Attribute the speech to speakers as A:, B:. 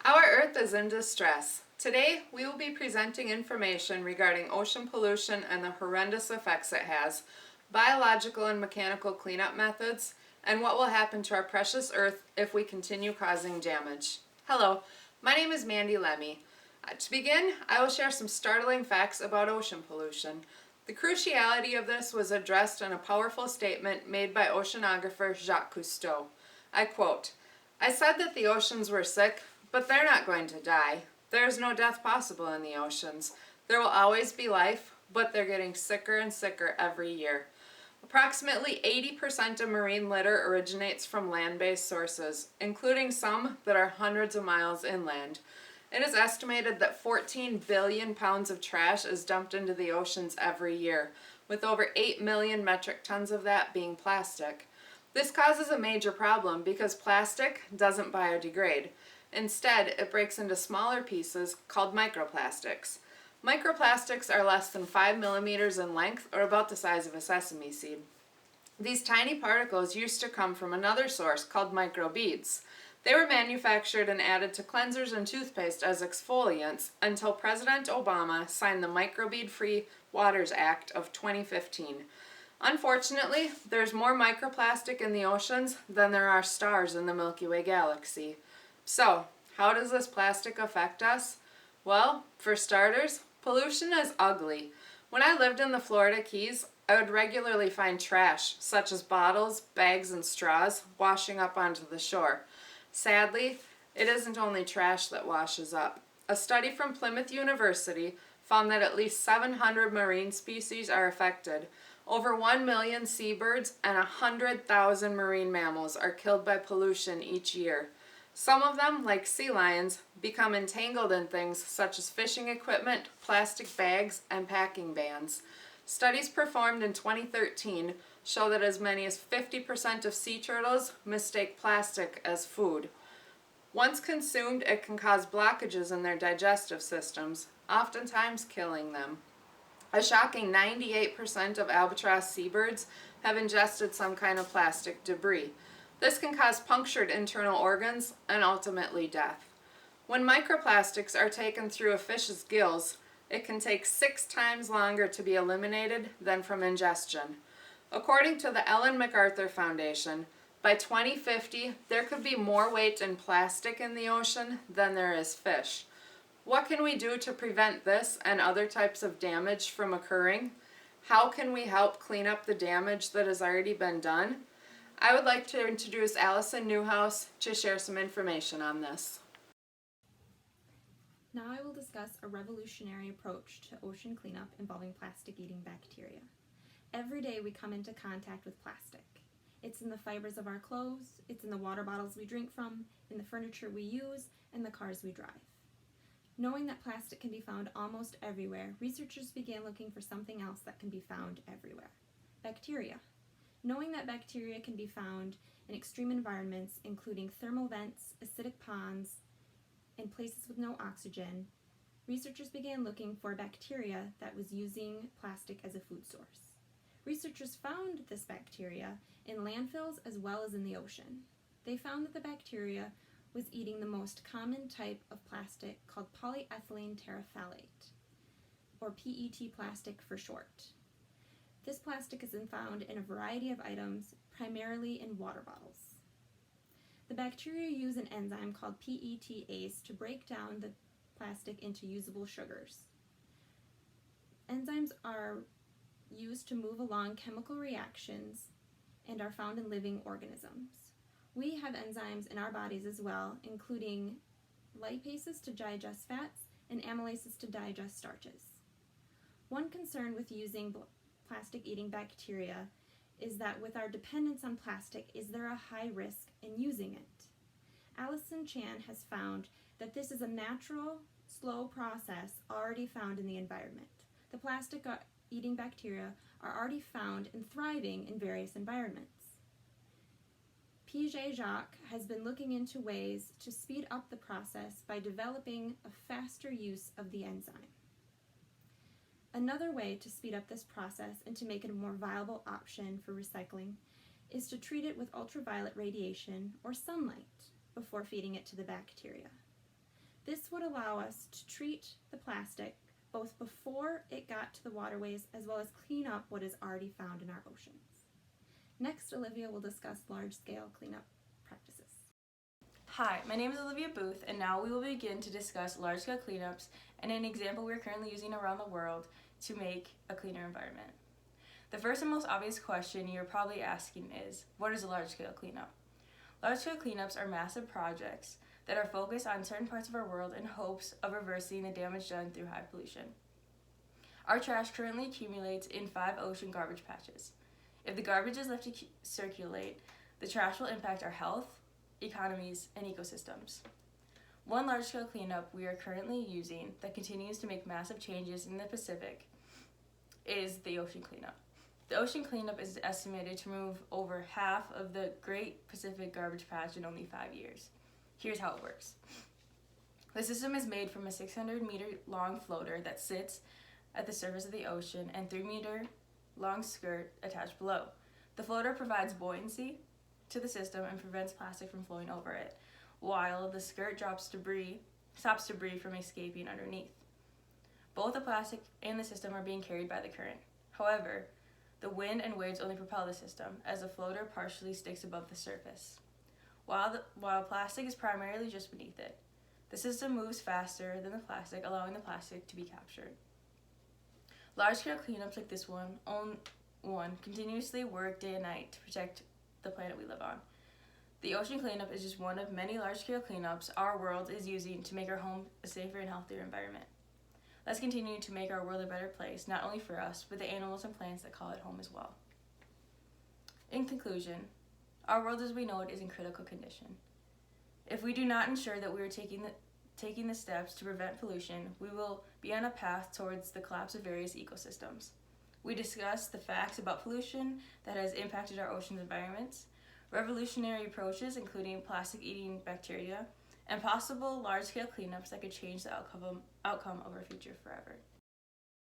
A: Our Earth is in distress. Today, we will be presenting information regarding ocean pollution and the horrendous effects it has, biological and mechanical cleanup methods, and what will happen to our precious Earth if we continue causing damage. Hello, my name is Mandy Lemmy. To begin, I will share some startling facts about ocean pollution. The cruciality of this was addressed in a powerful statement made by oceanographer Jacques Cousteau. I quote, "I said that the oceans were sick, but they're not going to die. There is no death possible in the oceans. There will always be life, but they're getting sicker and sicker every year." Approximately 80% of marine litter originates from land-based sources, including some that are hundreds of miles inland. It is estimated that 14 billion pounds of trash is dumped into the oceans every year, with over 8 million metric tons of that being plastic. This causes a major problem because plastic doesn't biodegrade. Instead, it breaks into smaller pieces called microplastics. Microplastics are less than 5 millimeters in length, or about the size of a sesame seed. These tiny particles used to come from another source called microbeads. They were manufactured and added to cleansers and toothpaste as exfoliants until President Obama signed the Microbead-Free Waters Act of 2015. Unfortunately, there's more microplastic in the oceans than there are stars in the Milky Way galaxy. So, how does this plastic affect us? Well, for starters, pollution is ugly. When I lived in the Florida Keys, I would regularly find trash, such as bottles, bags, and straws, washing up onto the shore. Sadly, it isn't only trash that washes up. A study from Plymouth University found that at least 700 marine species are affected. Over 1 million seabirds and 100,000 marine mammals are killed by pollution each year. Some of them, like sea lions, become entangled in things such as fishing equipment, plastic bags, and packing bands. Studies performed in 2013 show that as many as 50% of sea turtles mistake plastic as food. Once consumed, it can cause blockages in their digestive systems, oftentimes killing them. A shocking 98% of albatross seabirds have ingested some kind of plastic debris. This can cause punctured internal organs and ultimately death. When microplastics are taken through a fish's gills, it can take 6 times longer to be eliminated than from ingestion. According to the Ellen MacArthur Foundation, by 2050, there could be more weight in plastic in the ocean than there is fish. What can we do to prevent this and other types of damage from occurring? How can we help clean up the damage that has already been done? I would like to introduce Allison Newhouse to share some information on this.
B: Now I will discuss a revolutionary approach to ocean cleanup involving plastic-eating bacteria. Every day we come into contact with plastic. It's in the fibers of our clothes, it's in the water bottles we drink from, in the furniture we use, and the cars we drive. Knowing that plastic can be found almost everywhere, researchers began looking for something else that can be found everywhere: bacteria. Knowing that bacteria can be found in extreme environments, including thermal vents, acidic ponds, and places with no oxygen, researchers began looking for bacteria that was using plastic as a food source. Researchers found this bacteria in landfills as well as in the ocean. They found that the bacteria was eating the most common type of plastic called polyethylene terephthalate, or PET plastic for short. This plastic is found in a variety of items, primarily in water bottles. The bacteria use an enzyme called PETase to break down the plastic into usable sugars. Enzymes are used to move along chemical reactions and are found in living organisms. We have enzymes in our bodies as well, including lipases to digest fats and amylases to digest starches. One concern with using plastic-eating bacteria is that with our dependence on plastic, is there a high risk in using it? Alison Chan has found that this is a natural, slow process already found in the environment. The plastic-eating bacteria are already found and thriving in various environments. P.J. Jacques has been looking into ways to speed up the process by developing a faster use of the enzyme. Another way to speed up this process and to make it a more viable option for recycling is to treat it with ultraviolet radiation or sunlight before feeding it to the bacteria. This would allow us to treat the plastic both before it got to the waterways as well as clean up what is already found in our oceans. Next, Olivia will discuss large-scale cleanup practices.
C: Hi, my name is Olivia Booth, and now we will begin to discuss large-scale cleanups and an example we are currently using around the world to make a cleaner environment. The first and most obvious question you're probably asking is, what is a large-scale cleanup? Large-scale cleanups are massive projects that are focused on certain parts of our world in hopes of reversing the damage done through high pollution. Our trash currently accumulates in 5 ocean garbage patches. If the garbage is left to circulate, the trash will impact our health, economies, and ecosystems. One large-scale cleanup we are currently using that continues to make massive changes in the Pacific is the ocean cleanup. The ocean cleanup is estimated to remove over half of the Great Pacific Garbage Patch in only 5 years. Here's how it works. The system is made from a 600-meter long floater that sits at the surface of the ocean and 3-meter long skirt attached below. The floater provides buoyancy to the system and prevents plastic from flowing over it, while the skirt stops debris from escaping underneath. Both the plastic and the system are being carried by the current. However, the wind and waves only propel the system, as the floater partially sticks above the surface, while plastic is primarily just beneath it. The system moves faster than the plastic, allowing the plastic to be captured. Large-scale cleanups like this one continuously work day and night to protect the planet we live on. The ocean cleanup is just one of many large-scale cleanups our world is using to make our home a safer and healthier environment. Let's continue to make our world a better place, not only for us, but the animals and plants that call it home as well. In conclusion, our world as we know it is in critical condition. If we do not ensure that we are taking the steps to prevent pollution, we will be on a path towards the collapse of various ecosystems. We discussed the facts about pollution that has impacted our ocean environments, revolutionary approaches including plastic-eating bacteria, and possible large-scale cleanups that could change the outcome of our future forever.